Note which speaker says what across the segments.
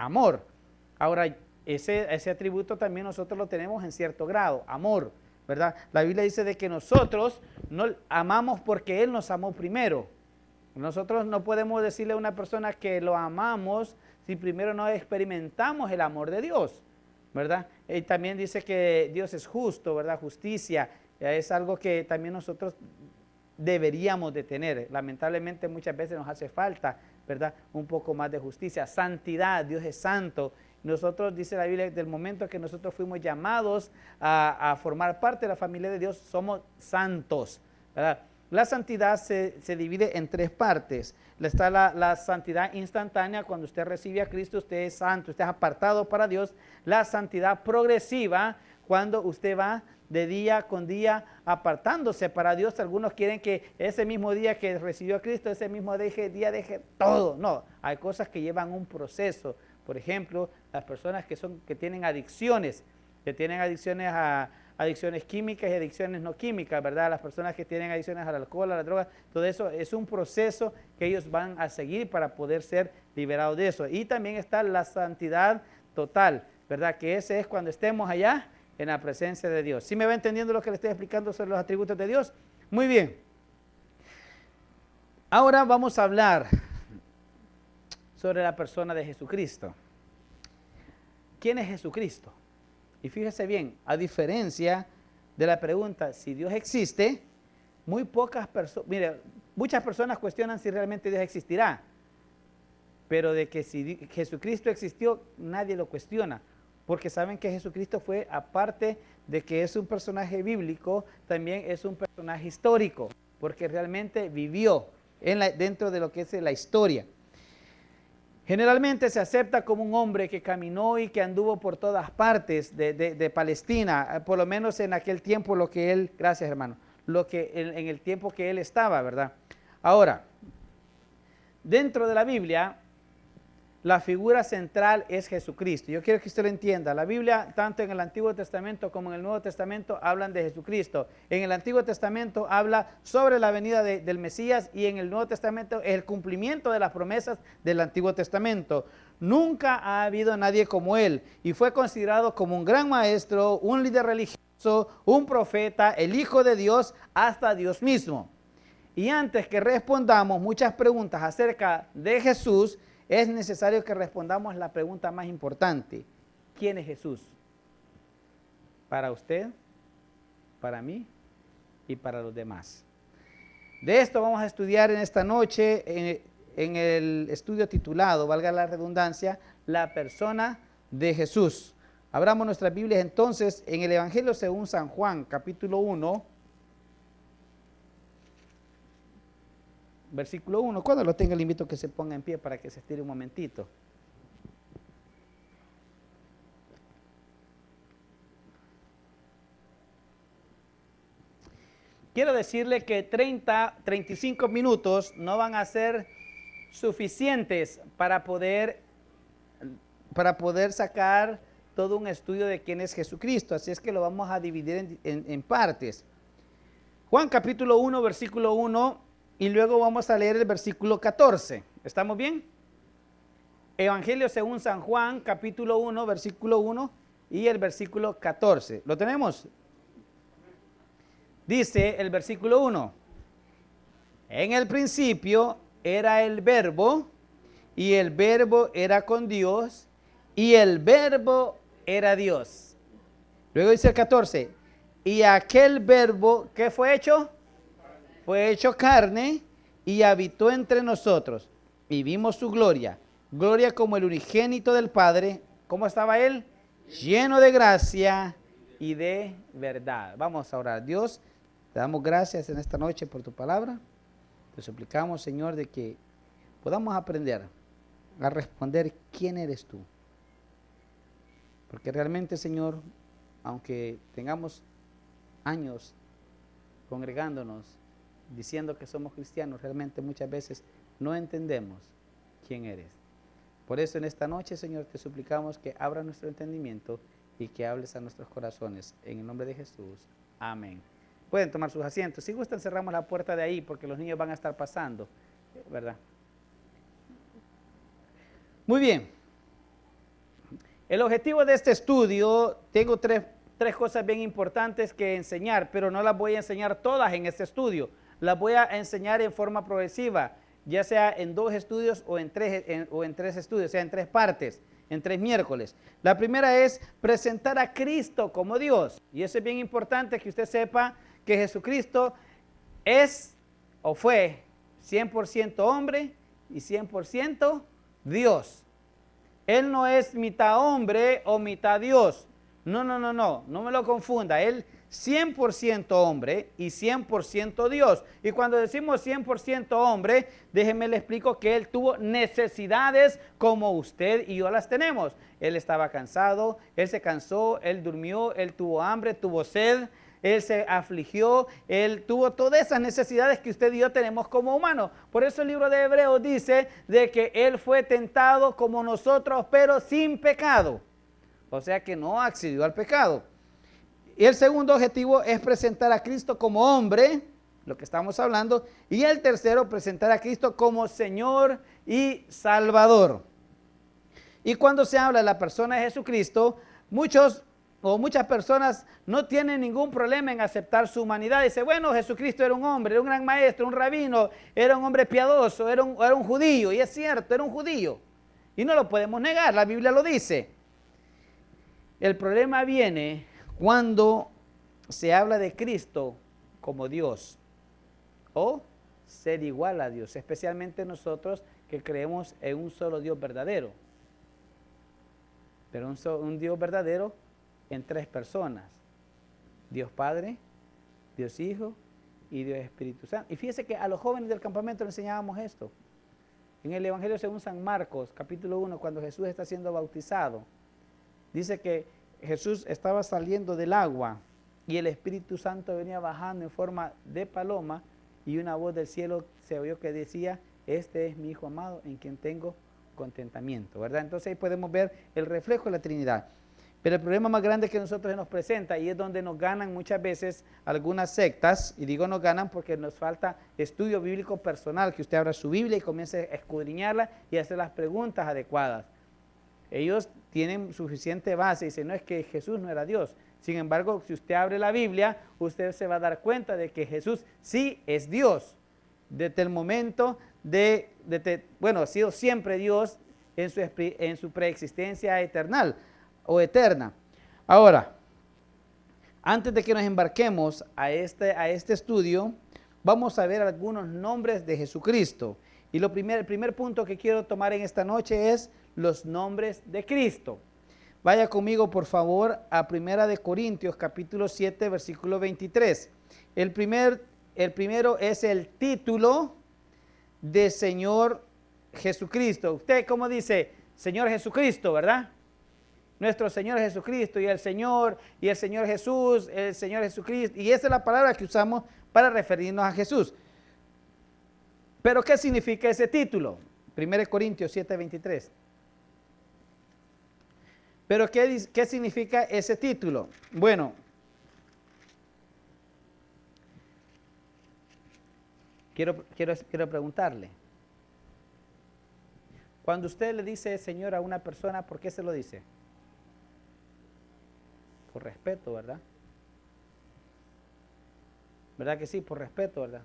Speaker 1: amor. Ahora, ese atributo también nosotros lo tenemos en cierto grado, amor, ¿verdad? La Biblia dice de que nosotros no amamos porque Él nos amó primero. Nosotros no podemos decirle a una persona que lo amamos si primero no experimentamos el amor de Dios, ¿verdad? Y también dice que Dios es justo, ¿verdad? Justicia, es algo que también nosotros deberíamos de tener. Lamentablemente muchas veces nos hace falta, ¿verdad? Un poco más de justicia. Santidad, Dios es santo. Nosotros, dice la Biblia, del momento que nosotros fuimos llamados a formar parte de la familia de Dios, somos santos, ¿verdad? La santidad se divide en tres partes. Está la santidad instantánea, cuando usted recibe a Cristo, usted es santo, usted es apartado para Dios. La santidad progresiva, cuando usted va de día con día apartándose para Dios. Algunos quieren que ese mismo día que recibió a Cristo, ese mismo día deje todo. No, hay cosas que llevan un proceso. Por ejemplo, las personas que tienen adicciones a adicciones químicas y adicciones no químicas, ¿verdad? Las personas que tienen adicciones al alcohol, a la droga, todo eso es un proceso que ellos van a seguir para poder ser liberados de eso. Y también está la santidad total, ¿verdad? Que ese es cuando estemos allá en la presencia de Dios. ¿Sí me va entendiendo lo que le estoy explicando sobre los atributos de Dios? Muy bien. Ahora vamos a hablar sobre la persona de Jesucristo. ¿Quién es Jesucristo? Y fíjese bien, a diferencia de la pregunta si Dios existe, muy pocas personas, mire, muchas personas cuestionan si realmente Dios existirá, pero de que si Jesucristo existió, nadie lo cuestiona, porque saben que Jesucristo fue, aparte de que es un personaje bíblico, también es un personaje histórico, porque realmente vivió dentro de lo que es la historia. Generalmente se acepta como un hombre que caminó y que anduvo por todas partes de Palestina, por lo menos en aquel tiempo lo que él, gracias hermano, lo que en el tiempo que él estaba, ¿verdad? Ahora, dentro de la Biblia, la figura central es Jesucristo. Yo quiero que usted lo entienda. La Biblia, tanto en el Antiguo Testamento como en el Nuevo Testamento, hablan de Jesucristo. En el Antiguo Testamento habla sobre la venida del Mesías, y en el Nuevo Testamento es el cumplimiento de las promesas del Antiguo Testamento. Nunca ha habido nadie como él, y fue considerado como un gran maestro, un líder religioso, un profeta, el Hijo de Dios, hasta Dios mismo. Y antes que respondamos muchas preguntas acerca de Jesús, es necesario que respondamos la pregunta más importante. ¿Quién es Jesús? Para usted, para mí y para los demás. De esto vamos a estudiar en esta noche en el estudio titulado, valga la redundancia, la persona de Jesús. Abramos nuestras Biblias entonces en el Evangelio según San Juan, capítulo 1, versículo 1. Cuando lo tenga, le invito a que se ponga en pie para que se estire un momentito. Quiero decirle que 35 minutos no van a ser suficientes para poder sacar todo un estudio de quién es Jesucristo. Así es que lo vamos a dividir en partes. Juan capítulo 1, versículo 1, y luego vamos a leer el versículo 14. ¿Estamos bien? Evangelio según San Juan, capítulo 1, versículo 1 y el versículo 14. ¿Lo tenemos? Dice el versículo 1. En el principio era el Verbo, y el Verbo era con Dios, y el Verbo era Dios. Luego dice el 14. Y aquel Verbo, ¿qué fue hecho? Fue hecho carne y habitó entre nosotros, y vimos su gloria, gloria como el unigénito del Padre. ¿Cómo estaba él? Lleno de gracia y de verdad. Vamos a orar. Dios, te damos gracias en esta noche por tu palabra. Te suplicamos, Señor, de que podamos aprender a responder quién eres tú. Porque realmente, Señor, aunque tengamos años congregándonos, diciendo que somos cristianos, realmente muchas veces no entendemos quién eres. Por eso en esta noche, Señor, te suplicamos que abra nuestro entendimiento y que hables a nuestros corazones. En el nombre de Jesús. Amén. Pueden tomar sus asientos. Si gustan, cerramos la puerta de ahí porque los niños van a estar pasando, ¿verdad? Muy bien. El objetivo de este estudio, tengo tres cosas bien importantes que enseñar, pero no las voy a enseñar todas en este estudio. Las voy a enseñar en forma progresiva, ya sea en 2 estudios o en 3 estudios, o sea, en 3 partes, en 3 miércoles. La primera es presentar a Cristo como Dios. Y eso es bien importante que usted sepa que Jesucristo es o fue 100% hombre y 100% Dios. Él no es mitad hombre o mitad Dios. No me lo confunda. Él 100% hombre y 100% Dios. Y cuando decimos 100% hombre, déjenme le explico que Él tuvo necesidades como usted y yo las tenemos. Él estaba cansado, Él se cansó, Él durmió, Él tuvo hambre, tuvo sed, Él se afligió, Él tuvo todas esas necesidades que usted y yo tenemos como humanos. Por eso el libro de Hebreos dice de que Él fue tentado como nosotros, pero sin pecado. O sea que no accedió al pecado. Y el segundo objetivo es presentar a Cristo como hombre, lo que estamos hablando. Y el tercero, presentar a Cristo como Señor y Salvador. Y cuando se habla de la persona de Jesucristo, muchas personas no tienen ningún problema en aceptar su humanidad. Dice, bueno, Jesucristo era un hombre, era un gran maestro, un rabino, era un hombre piadoso, era un judío. Y es cierto, era un judío. Y no lo podemos negar, la Biblia lo dice. El problema viene cuando se habla de Cristo como Dios o ser igual a Dios, especialmente nosotros que creemos en un solo Dios verdadero. Pero un Dios verdadero en 3 personas: Dios Padre, Dios Hijo y Dios Espíritu Santo. Y fíjese que a los jóvenes del campamento les enseñábamos esto. En el Evangelio según San Marcos, capítulo 1, cuando Jesús está siendo bautizado, dice que Jesús estaba saliendo del agua y el Espíritu Santo venía bajando en forma de paloma y una voz del cielo se oyó que decía, este es mi Hijo amado en quien tengo contentamiento, ¿verdad? Entonces ahí podemos ver el reflejo de la Trinidad. Pero el problema más grande que nosotros nos presenta, y es donde nos ganan muchas veces algunas sectas, y digo nos ganan porque nos falta estudio bíblico personal, que usted abra su Biblia y comience a escudriñarla y a hacer las preguntas adecuadas. Ellos tienen suficiente base y dicen, no, es que Jesús no era Dios. Sin embargo, si usted abre la Biblia, usted se va a dar cuenta de que Jesús sí es Dios. Desde el momento ha sido siempre Dios en su preexistencia eternal o eterna. Ahora, antes de que nos embarquemos a este estudio, vamos a ver algunos nombres de Jesucristo. Y el primer punto que quiero tomar en esta noche es los nombres de Cristo. Vaya conmigo, por favor, a 1 Corintios, capítulo 7, versículo 23. El primero es el título de Señor Jesucristo. Usted, ¿cómo dice? Señor Jesucristo, ¿verdad? Nuestro Señor Jesucristo y el Señor Jesús, el Señor Jesucristo. Y esa es la palabra que usamos para referirnos a Jesús. Pero, ¿qué significa ese título? 1 Corintios 7, 23. Pero, ¿qué significa ese título? Bueno, quiero preguntarle. Cuando usted le dice Señor a una persona, ¿por qué se lo dice? Por respeto, ¿verdad? ¿Verdad que sí? Por respeto, ¿verdad?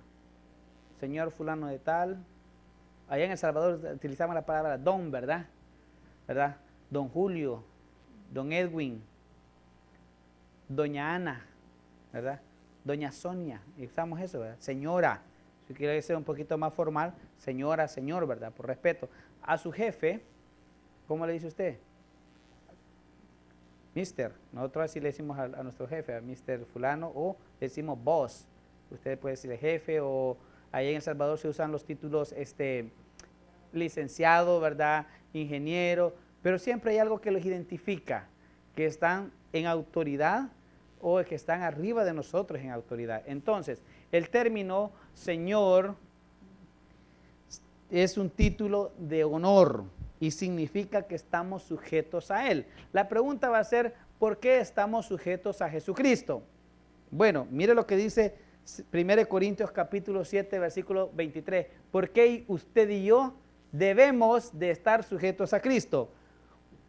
Speaker 1: Señor fulano de tal. Allá en El Salvador utilizamos la palabra don, ¿verdad? ¿Verdad? Don Julio, don Edwin, doña Ana, ¿verdad? Doña Sonia, y usamos eso, ¿verdad? Señora, si quiere ser un poquito más formal, señora, señor, ¿verdad? Por respeto. A su jefe, ¿cómo le dice usted? Mister. Nosotros así le decimos a nuestro jefe, a Mister fulano, o le decimos boss. Usted puede decirle jefe, o ahí en El Salvador se usan los títulos licenciado, ¿verdad? Ingeniero, pero siempre hay algo que los identifica, que están en autoridad o que están arriba de nosotros en autoridad. Entonces, el término Señor es un título de honor y significa que estamos sujetos a Él. La pregunta va a ser, ¿por qué estamos sujetos a Jesucristo? Bueno, mire lo que dice 1 Corintios capítulo 7, versículo 23. ¿Por qué usted y yo debemos de estar sujetos a Cristo?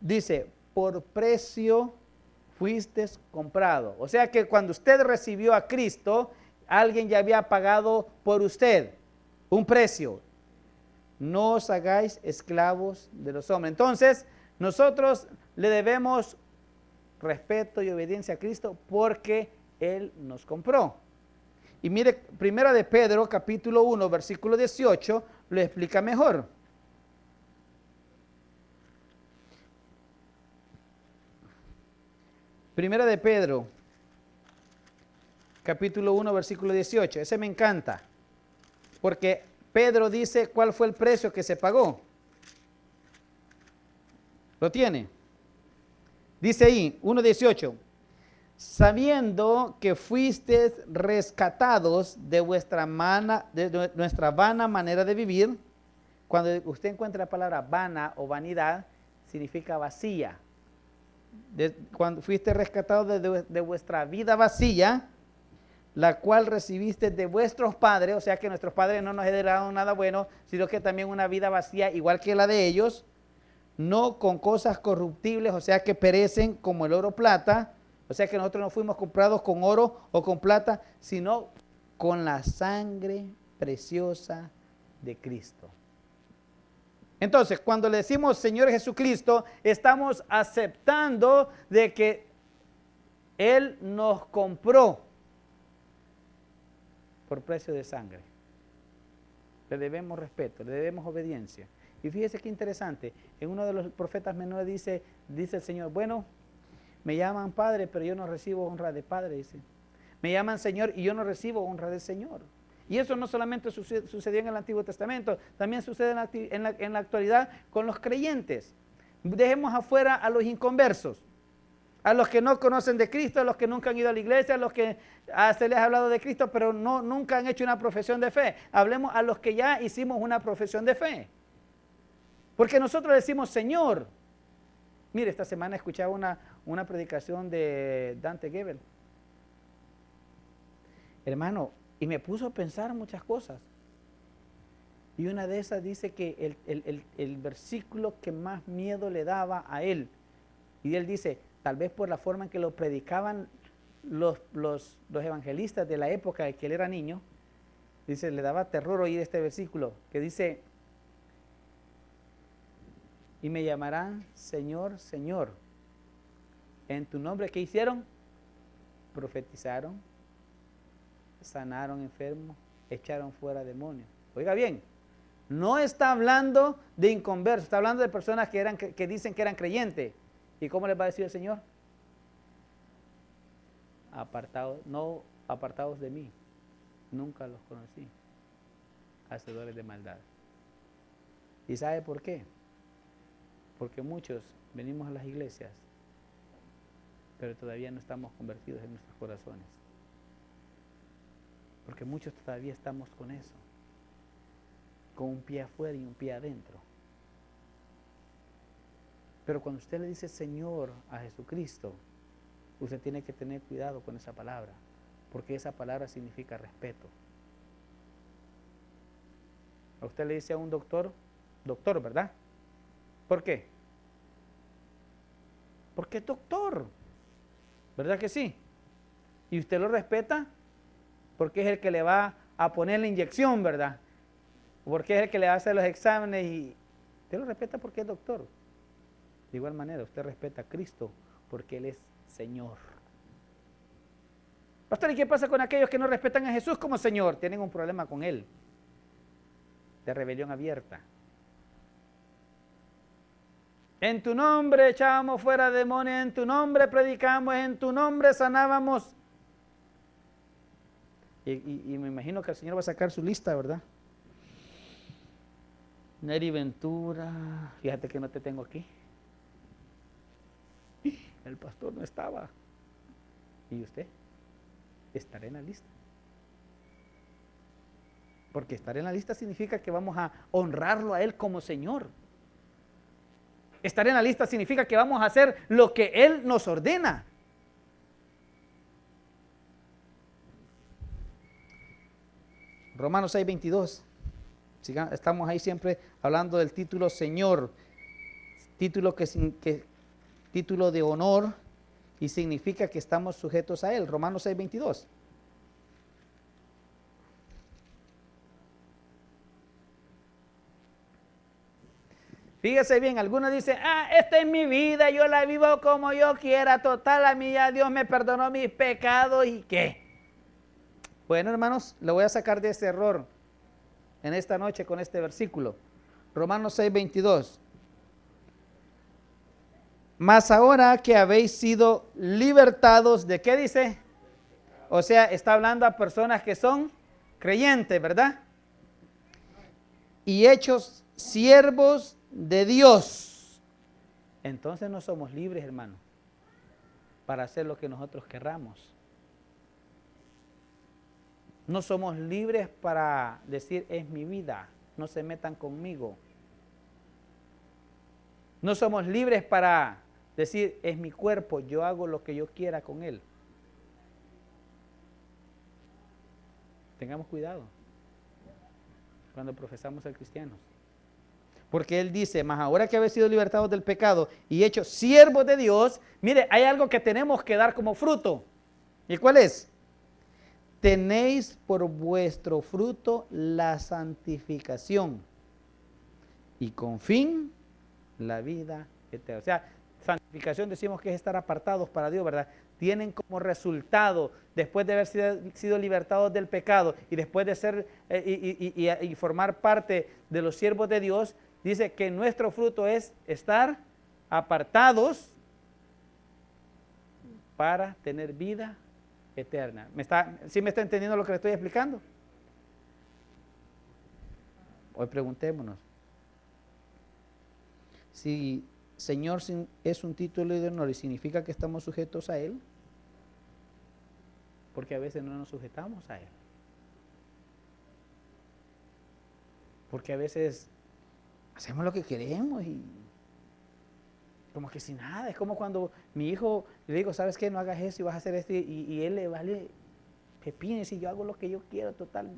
Speaker 1: Dice, por precio fuiste comprado. O sea que cuando usted recibió a Cristo, alguien ya había pagado por usted un precio. No os hagáis esclavos de los hombres. Entonces, nosotros le debemos respeto y obediencia a Cristo porque Él nos compró. Y mire, primera de Pedro, capítulo 1, versículo 18, lo explica mejor. Primera de Pedro, capítulo 1, versículo 18. Ese me encanta, porque Pedro dice cuál fue el precio que se pagó. ¿Lo tiene? Dice ahí, 1:18. Sabiendo que fuisteis rescatados de nuestra vana manera de vivir. Cuando usted encuentra la palabra vana o vanidad, significa vacía. Cuando fuiste rescatados de vuestra vida vacía, la cual recibiste de vuestros padres, o sea que nuestros padres no nos heredaron nada bueno, sino que también una vida vacía igual que la de ellos, no con cosas corruptibles, o sea que perecen como el oro o plata, o sea que nosotros no fuimos comprados con oro o con plata, sino con la sangre preciosa de Cristo. Entonces, cuando le decimos Señor Jesucristo, estamos aceptando de que Él nos compró por precio de sangre. Le debemos respeto, le debemos obediencia. Y fíjese qué interesante, en uno de los profetas menores dice el Señor, bueno, me llaman Padre, pero yo no recibo honra de Padre, dice. Me llaman Señor y yo no recibo honra de Señor. Y eso no solamente sucedió en el Antiguo Testamento, también sucede en la actualidad con los creyentes. Dejemos afuera a los inconversos, a los que no conocen de Cristo, a los que nunca han ido a la iglesia, a los que se les ha hablado de Cristo, pero nunca han hecho una profesión de fe. Hablemos a los que ya hicimos una profesión de fe. Porque nosotros decimos Señor. Mire, esta semana escuchaba una predicación de Dante Gebel. Hermano, y me puso a pensar muchas cosas. Y una de esas dice que el versículo que más miedo le daba a él, y él dice, tal vez por la forma en que lo predicaban los evangelistas de la época en que él era niño, dice, le daba terror oír este versículo, que dice, y me llamarán Señor, Señor. En tu nombre, ¿qué hicieron? Profetizaron, sanaron enfermos, echaron fuera demonios. Oiga bien, no está hablando de inconversos, está hablando de personas que dicen que eran creyentes. ¿Y cómo les va a decir el Señor? Apartados de mí, nunca los conocí, hacedores de maldad. ¿Y sabe por qué? Porque muchos venimos a las iglesias, pero todavía no estamos convertidos en nuestros corazones. Porque muchos todavía estamos con eso, con un pie afuera y un pie adentro. Pero cuando usted le dice Señor a Jesucristo, usted tiene que tener cuidado con esa palabra, porque esa palabra significa respeto. A usted le dice a un doctor, ¿verdad? ¿Por qué? Porque es doctor, ¿verdad que sí? Y usted lo respeta porque es el que le va a poner la inyección, ¿verdad? Porque es el que le va a hacer los exámenes y usted lo respeta porque es doctor. De igual manera, usted respeta a Cristo porque Él es Señor. Pastor, ¿y qué pasa con aquellos que no respetan a Jesús como Señor? Tienen un problema con Él, de rebelión abierta. En tu nombre echábamos fuera demonios, en tu nombre predicamos, en tu nombre sanábamos. Y me imagino que el Señor va a sacar su lista, ¿verdad? Neri Ventura, fíjate que no te tengo aquí. El pastor no estaba. ¿Y usted? Estaré en la lista. Porque estar en la lista significa que vamos a honrarlo a Él como Señor. Estar en la lista significa que vamos a hacer lo que Él nos ordena. Romanos 6:22. Estamos ahí siempre hablando del título Señor. Título que título de honor y significa que estamos sujetos a Él. Romanos 6:22. Fíjese bien, algunos dicen, esta es mi vida, yo la vivo como yo quiera, total, a mí ya Dios me perdonó mis pecados, ¿y qué? Bueno, hermanos, le voy a sacar de ese error en esta noche con este versículo. Romanos 6:22. Mas ahora que habéis sido libertados, ¿de qué dice? O sea, está hablando a personas que son creyentes, ¿verdad? Y hechos siervos de Dios. Entonces no somos libres, hermano, para hacer lo que nosotros querramos. No somos libres para decir, es mi vida, no se metan conmigo. No somos libres para decir, es mi cuerpo, yo hago lo que yo quiera con él. Tengamos cuidado cuando profesamos ser cristianos. Porque Él dice, mas ahora que habéis sido libertados del pecado y hechos siervos de Dios, mire, hay algo que tenemos que dar como fruto. ¿Y cuál es? Tenéis por vuestro fruto la santificación y con fin la vida eterna. O sea, santificación decimos que es estar apartados para Dios, ¿verdad? Tienen como resultado, después de haber sido libertados del pecado y después de ser y formar parte de los siervos de Dios, dice que nuestro fruto es estar apartados para tener vida eterna. ¿Sí me está entendiendo lo que le estoy explicando? Hoy preguntémonos. Si Señor es un título de honor y significa que estamos sujetos a Él, porque a veces no nos sujetamos a Él. Porque a veces hacemos lo que queremos y como que sin nada. Es como cuando mi hijo le digo, ¿sabes qué? No hagas eso y vas a hacer esto y él le vale pepines y yo hago lo que yo quiero, total.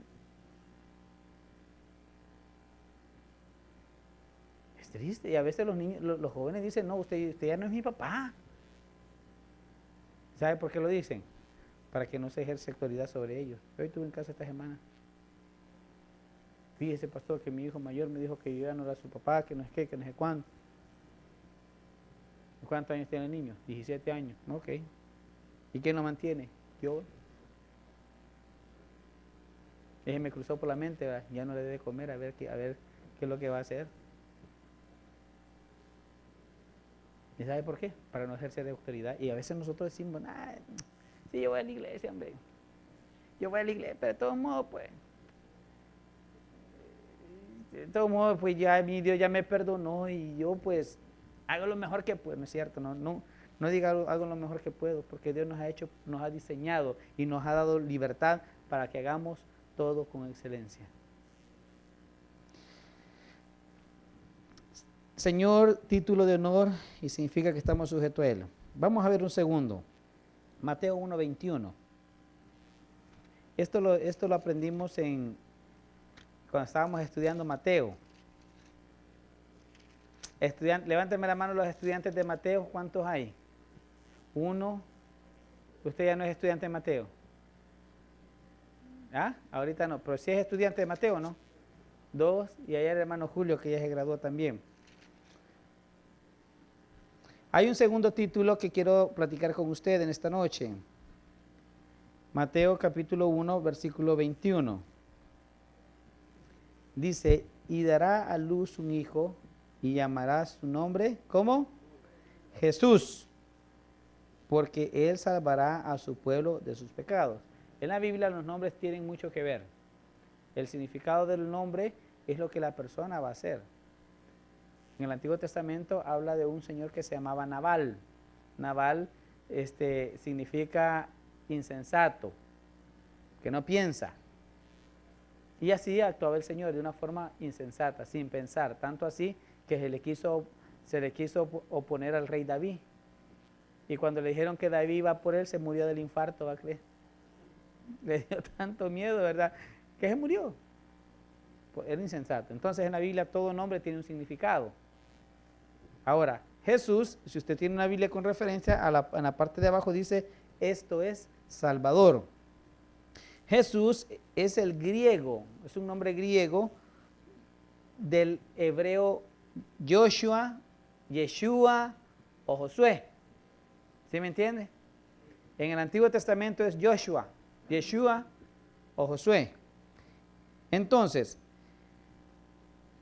Speaker 1: Es triste y a veces los niños, los jóvenes dicen, no, usted ya no es mi papá. ¿Sabe por qué lo dicen? Para que no se ejerce autoridad sobre ellos. Yo hoy estuve en casa esta semana. Fíjese, pastor, que mi hijo mayor me dijo que yo ya no era su papá, que no es qué, que no sé cuándo. ¿Cuántos años tiene el niño? 17 años. Ok. ¿Y quién lo mantiene? Yo. Ese me cruzó por la mente, ¿verdad? Ya no le debe comer, a ver qué es lo que va a hacer. ¿Y sabe por qué? Para no ejercer de autoridad. Y a veces nosotros decimos, sí, yo voy a la iglesia, hombre. Yo voy a la iglesia, pero de todos modos, pues. De todos modos, pues ya mi Dios ya me perdonó y yo, pues, hago lo mejor que puedo, ¿no es cierto? No diga hago lo mejor que puedo, porque Dios nos ha diseñado y nos ha dado libertad para que hagamos todo con excelencia. Señor, título de honor y significa que estamos sujetos a Él. Vamos a ver un segundo. Mateo 1:21. Esto lo aprendimos cuando estábamos estudiando Mateo. Levánteme la mano los estudiantes de Mateo, ¿cuántos hay? 1. Usted ya no es estudiante de Mateo. Ahorita no, pero sí es estudiante de Mateo, ¿no? 2, y allá el hermano Julio que ya se graduó también. Hay un segundo título que quiero platicar con usted en esta noche. Mateo capítulo 1, versículo 21. Dice, y dará a luz un hijo y llamará su nombre, ¿cómo? Jesús, porque él salvará a su pueblo de sus pecados. En la Biblia los nombres tienen mucho que ver. El significado del nombre es lo que la persona va a hacer. En el Antiguo Testamento habla de un señor que se llamaba Nabal. Nabal significa insensato, que no piensa. Y así actuaba el Señor de una forma insensata, sin pensar, tanto así que se le quiso oponer al rey David. Y cuando le dijeron que David iba por él, se murió del infarto, ¿va a creer? Le dio tanto miedo, ¿verdad? Que se murió. Era insensato. Entonces en la Biblia todo nombre tiene un significado. Ahora, Jesús, si usted tiene una Biblia con referencia, en la parte de abajo dice, esto es Salvador. Jesús es el griego, es un nombre griego del hebreo Joshua, Yeshua o Josué. ¿Sí me entiende? En el Antiguo Testamento es Joshua, Yeshua o Josué. Entonces,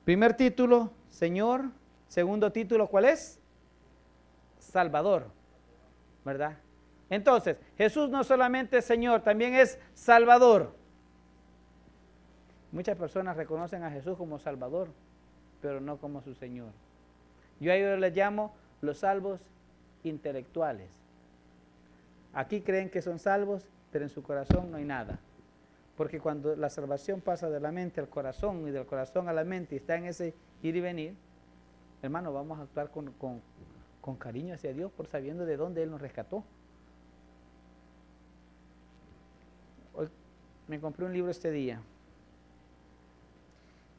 Speaker 1: primer título, Señor. Segundo título, ¿cuál es? Salvador, ¿verdad? Entonces, Jesús no solamente es Señor, también es Salvador. Muchas personas reconocen a Jesús como Salvador, pero no como su Señor. Yo a ellos les llamo los salvos intelectuales. Aquí creen que son salvos, pero en su corazón no hay nada. Porque cuando la salvación pasa de la mente al corazón y del corazón a la mente y está en ese ir y venir, hermano, vamos a actuar con cariño hacia Dios por sabiendo de dónde Él nos rescató. Hoy me compré un libro este día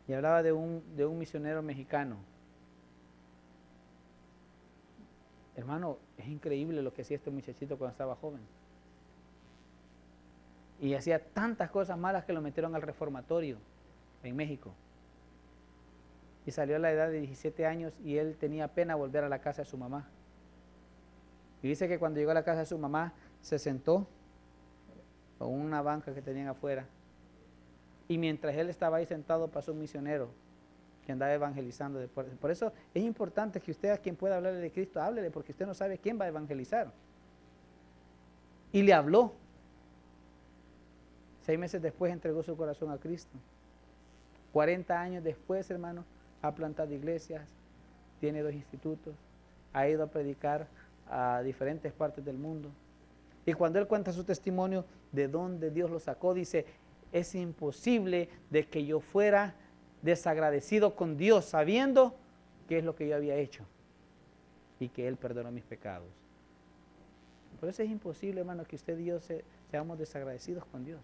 Speaker 1: y hablaba de un misionero mexicano. Hermano, es increíble lo que hacía este muchachito cuando estaba joven. Y hacía tantas cosas malas que lo metieron al reformatorio en México. Y salió a la edad de 17 años y él tenía pena volver a la casa de su mamá. Y dice que cuando llegó a la casa de su mamá, se sentó en una banca que tenían afuera. Y mientras él estaba ahí sentado, pasó un misionero que andaba evangelizando. Por eso es importante que usted, a quien pueda hablarle de Cristo, háblele, porque usted no sabe quién va a evangelizar. Y le habló. 6 meses después entregó su corazón a Cristo. 40 años después, hermano, ha plantado iglesias, tiene 2 institutos, ha ido a predicar a diferentes partes del mundo. Y cuando él cuenta su testimonio de dónde Dios lo sacó, dice, es imposible de que yo fuera desagradecido con Dios sabiendo qué es lo que yo había hecho y que Él perdonó mis pecados. Por eso es imposible, hermano, que usted y yo seamos desagradecidos con Dios.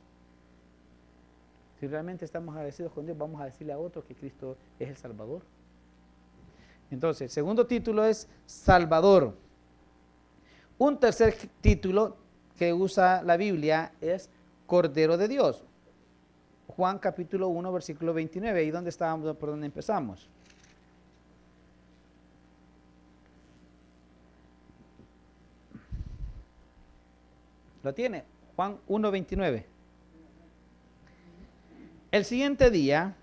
Speaker 1: Si realmente estamos agradecidos con Dios, vamos a decirle a otros que Cristo es el Salvador. Entonces, el segundo título es Salvador. Un tercer título que usa la Biblia es Cordero de Dios. Juan capítulo 1, versículo 29, ahí donde estábamos, por donde empezamos. ¿Lo tiene? Juan 1, 29. El siguiente día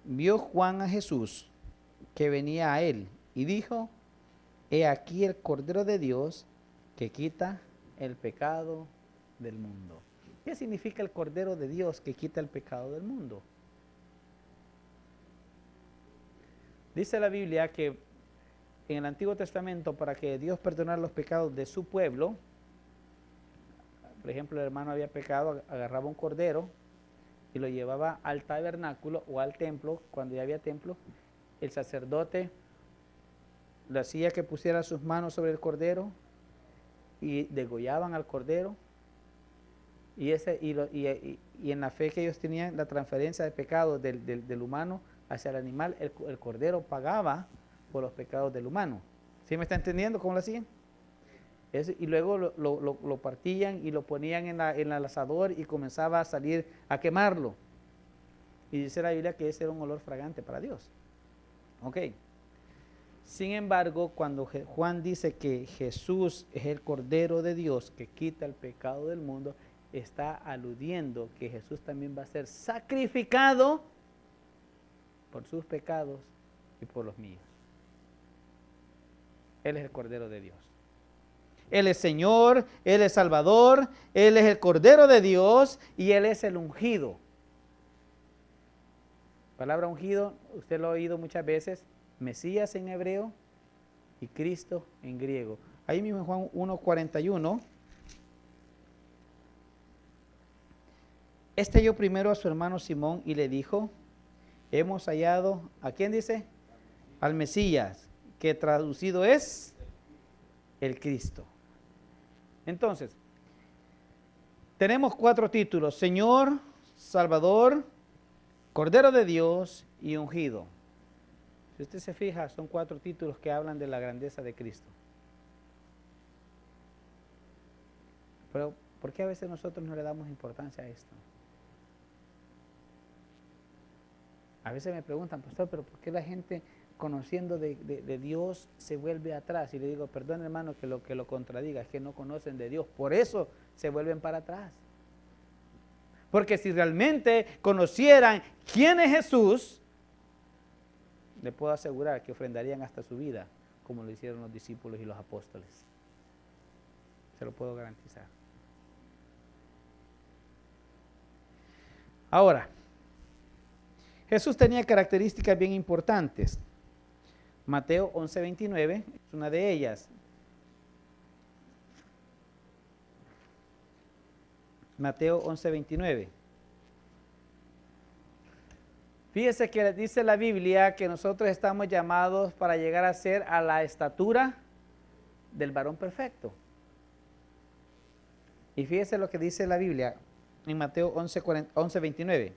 Speaker 1: vio Juan a Jesús que venía a él y dijo, he aquí el Cordero de Dios que quita el pecado del mundo. ¿Qué significa el Cordero de Dios que quita el pecado del mundo? Dice la Biblia que en el Antiguo Testamento, para que Dios perdonara los pecados de su pueblo, por ejemplo, el hermano había pecado, agarraba un cordero y lo llevaba al tabernáculo o al templo, cuando ya había templo, el sacerdote le hacía que pusiera sus manos sobre el cordero y degollaban al cordero. Y en la fe que ellos tenían, la transferencia de pecado del humano hacia el animal, el cordero pagaba por los pecados del humano. ¿Sí me está entendiendo cómo lo hacían? Y luego lo partían y lo ponían en el asador y comenzaba a salir a quemarlo. Y dice la Biblia que ese era un olor fragante para Dios. Ok. Sin embargo, cuando Juan dice que Jesús es el Cordero de Dios que quita el pecado del mundo, está aludiendo que Jesús también va a ser sacrificado por sus pecados y por los míos. Él es el Cordero de Dios. Él es Señor, Él es Salvador, Él es el Cordero de Dios y Él es el ungido. Palabra ungido, usted lo ha oído muchas veces, Mesías en hebreo y Cristo en griego. Ahí mismo en Juan 1:41. Este halló primero a su hermano Simón y le dijo, hemos hallado, ¿a quién dice? Al Mesías, que traducido es el Cristo. Entonces, tenemos 4 títulos, Señor, Salvador, Cordero de Dios y ungido. Si usted se fija, son 4 títulos que hablan de la grandeza de Cristo. Pero, ¿por qué a veces nosotros no le damos importancia a esto? A veces me preguntan, pastor, pero ¿por qué la gente conociendo de Dios se vuelve atrás? Y le digo, perdón hermano que lo contradiga, es que no conocen de Dios, por eso se vuelven para atrás. Porque si realmente conocieran quién es Jesús, le puedo asegurar que ofrendarían hasta su vida, como lo hicieron los discípulos y los apóstoles. Se lo puedo garantizar. Ahora, Jesús tenía características bien importantes. Mateo 11:29 es una de ellas. Mateo 11:29. Fíjese que dice la Biblia que nosotros estamos llamados para llegar a ser a la estatura del varón perfecto. Y fíjese lo que dice la Biblia en Mateo 11:29.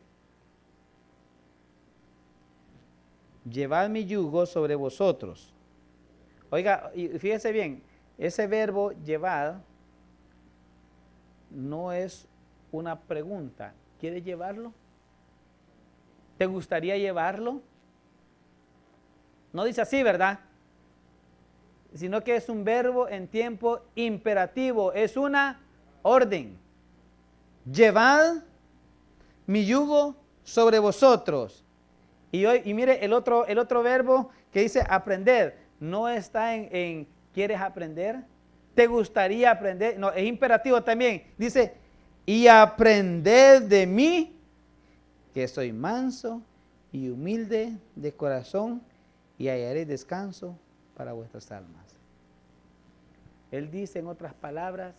Speaker 1: Llevad mi yugo sobre vosotros. Oiga, y fíjese bien, ese verbo llevar no es una pregunta. ¿Quieres llevarlo? ¿Te gustaría llevarlo? No dice así, ¿verdad? Sino que es un verbo en tiempo imperativo, es una orden. Llevad mi yugo sobre vosotros. Y mire, el otro verbo que dice aprender, no está en ¿quieres aprender? ¿Te gustaría aprender? No, es imperativo también. Dice, y aprended de mí, que soy manso y humilde de corazón, y hallaré descanso para vuestras almas. Él dice en otras palabras,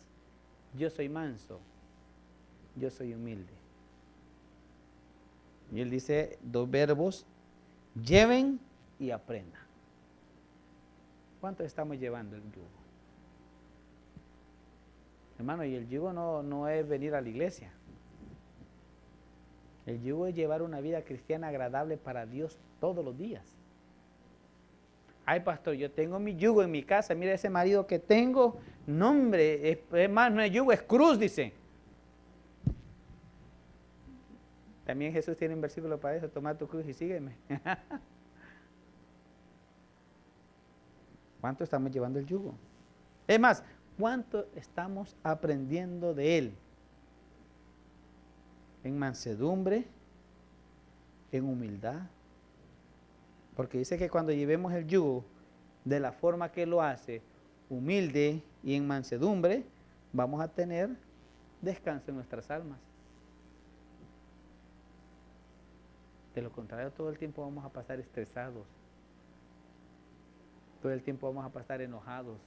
Speaker 1: yo soy manso, yo soy humilde. Y él dice 2 verbos, lleven y aprendan. ¿Cuánto estamos llevando el yugo? Hermano, y el yugo no es venir a la iglesia. El yugo es llevar una vida cristiana agradable para Dios todos los días. Ay, pastor, yo tengo mi yugo en mi casa. Mira ese marido que tengo. No, hombre, es más, no es yugo, es cruz, dice. También Jesús tiene un versículo para eso. Toma tu cruz y sígueme. ¿Cuánto estamos llevando el yugo? Es más, ¿cuánto estamos aprendiendo de Él? En mansedumbre, en humildad. Porque dice que cuando llevemos el yugo de la forma que Él lo hace, humilde y en mansedumbre, vamos a tener descanso en nuestras almas. De lo contrario, todo el tiempo vamos a pasar estresados. Todo el tiempo vamos a pasar enojados.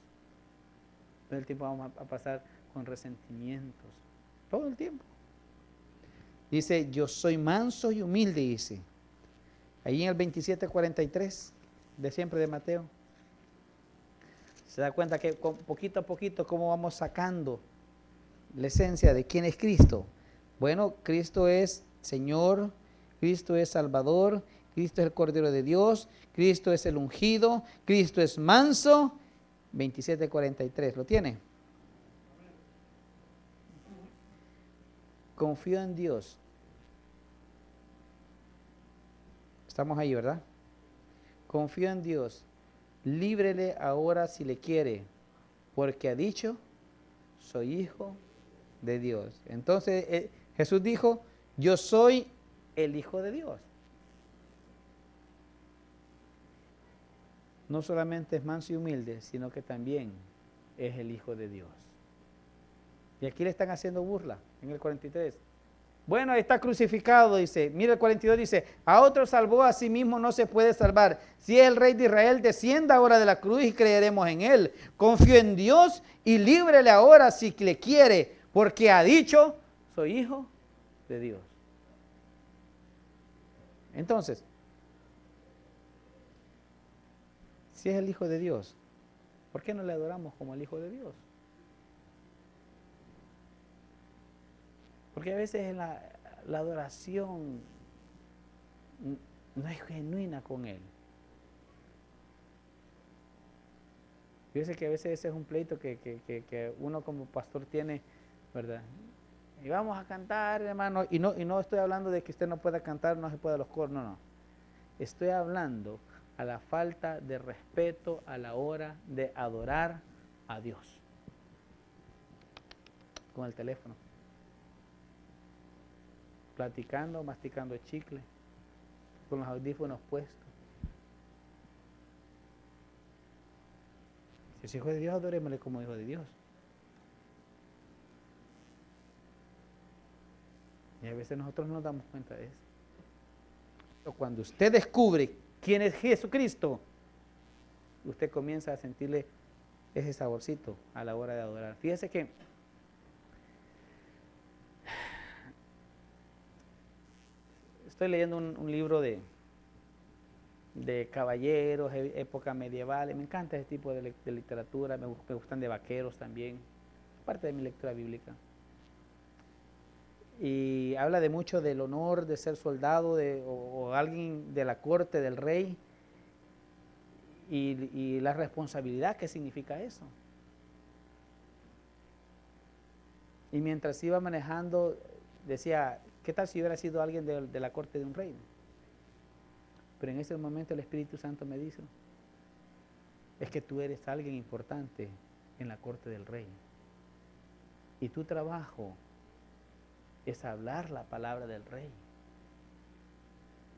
Speaker 1: Todo el tiempo vamos a pasar con resentimientos. Todo el tiempo. Dice, yo soy manso y humilde, dice. Ahí en el 27:43 de siempre de Mateo. Se da cuenta que poquito a poquito cómo vamos sacando la esencia de quién es Cristo. Bueno, Cristo es Señor, Cristo es Salvador, Cristo es el Cordero de Dios, Cristo es el ungido, Cristo es manso. 27:43, ¿lo tiene? Confío en Dios. Estamos ahí, ¿verdad? Confío en Dios. Líbrele ahora si le quiere, porque ha dicho, soy hijo de Dios. Entonces Jesús dijo, yo soy el Hijo de Dios. No solamente es manso y humilde, sino que también es el Hijo de Dios. Y aquí le están haciendo burla en el 43. Bueno, está crucificado, dice. Mira el 42, dice, a otro salvó, a sí mismo no se puede salvar. Si es el Rey de Israel, descienda ahora de la cruz y creeremos en Él. Confío en Dios y líbrele ahora si le quiere, porque ha dicho, soy hijo de Dios. Entonces, si es el Hijo de Dios, ¿por qué no le adoramos como el Hijo de Dios? Porque a veces la adoración no es genuina con Él. Fíjese que a veces ese es un pleito que uno como pastor tiene, ¿verdad? Y vamos a cantar, hermano, y no estoy hablando de que usted no pueda cantar, no se pueda los coros, no. Estoy hablando a la falta de respeto a la hora de adorar a Dios. Con el teléfono. Platicando, masticando chicle, con los audífonos puestos. Si es hijo de Dios, adorémosle como hijo de Dios. Y a veces nosotros no nos damos cuenta de eso. Pero cuando usted descubre quién es Jesucristo, usted comienza a sentirle ese saborcito a la hora de adorar. Fíjese que estoy leyendo un libro de caballeros, época medieval. Me encanta ese tipo de literatura, me gustan de vaqueros también, parte de mi lectura bíblica. Y habla de mucho del honor de ser soldado o alguien de la corte del rey y la responsabilidad que significa eso. Y mientras iba manejando, decía, ¿qué tal si hubiera sido alguien de la corte de un rey? Pero en ese momento el Espíritu Santo me dice, es que tú eres alguien importante en la corte del rey. Y tu trabajo es hablar la palabra del rey.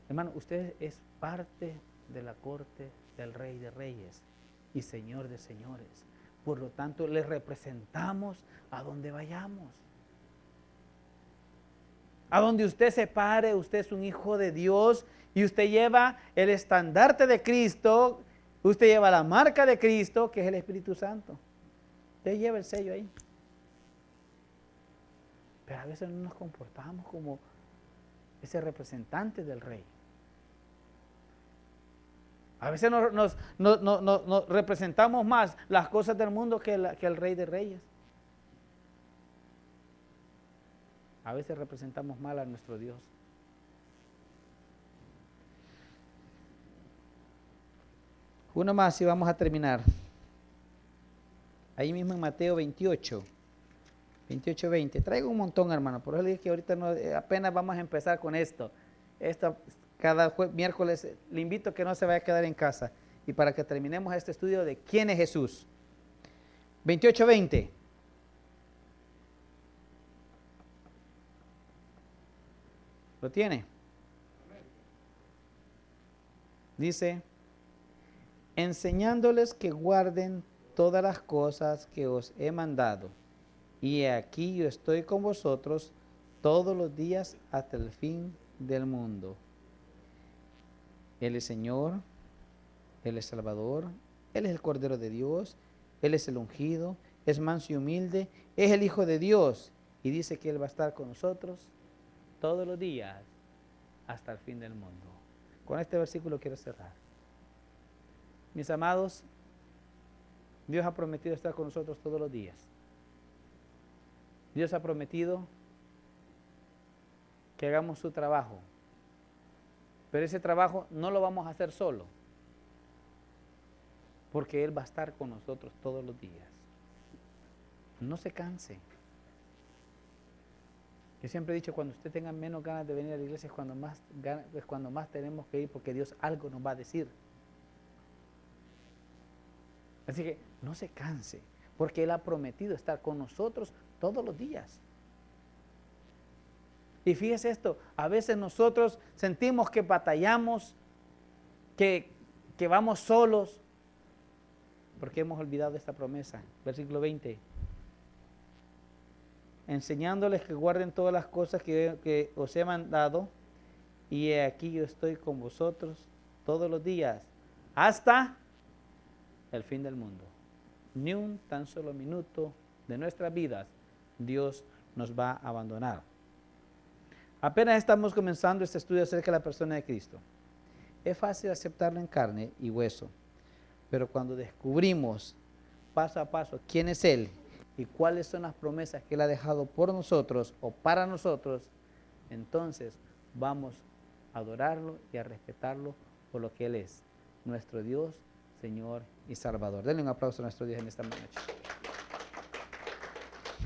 Speaker 1: Hermano, usted es parte de la corte del Rey de Reyes y Señor de Señores. Por lo tanto, le representamos a donde vayamos. A donde usted se pare, usted es un hijo de Dios y usted lleva el estandarte de Cristo, usted lleva la marca de Cristo, que es el Espíritu Santo. Usted lleva el sello ahí. Pero a veces no nos comportamos como ese representante del Rey. A veces nos representamos más las cosas del mundo que el Rey de Reyes. A veces representamos mal a nuestro Dios. Uno más y vamos a terminar. Ahí mismo en Mateo 28, 20. Traigo un montón, hermano. Por eso le dije que ahorita apenas vamos a empezar con esto. Cada miércoles le invito a que no se vaya a quedar en casa. Y para que terminemos este estudio de quién es Jesús. 28:20. ¿Lo tiene? Dice, enseñándoles que guarden todas las cosas que os he mandado. Y aquí yo estoy con vosotros todos los días hasta el fin del mundo. Él es Señor, Él es Salvador, Él es el Cordero de Dios, Él es el ungido, es manso y humilde, es el Hijo de Dios. Y dice que Él va a estar con nosotros todos los días hasta el fin del mundo. Con este versículo quiero cerrar. Mis amados, Dios ha prometido estar con nosotros todos los días. Dios ha prometido que hagamos su trabajo. Pero ese trabajo no lo vamos a hacer solo, porque Él va a estar con nosotros todos los días. No se canse. Yo siempre he dicho, cuando usted tenga menos ganas de venir a la iglesia es cuando más tenemos que ir, porque Dios algo nos va a decir. Así que no se canse, porque Él ha prometido estar con nosotros todos los días. Y fíjese esto, a veces nosotros sentimos que batallamos, que vamos solos, porque hemos olvidado esta promesa. Versículo 20. Enseñándoles que guarden todas las cosas que os he mandado, y he aquí yo estoy con vosotros todos los días, hasta el fin del mundo. Ni un tan solo minuto de nuestras vidas Dios nos va a abandonar. Apenas estamos comenzando este estudio acerca de la persona de Cristo. Es fácil aceptarlo en carne y hueso, pero cuando descubrimos paso a paso quién es Él y cuáles son las promesas que Él ha dejado por nosotros o para nosotros, entonces vamos a adorarlo y a respetarlo por lo que Él es, nuestro Dios, Señor y Salvador. Denle un aplauso a nuestro Dios en esta noche.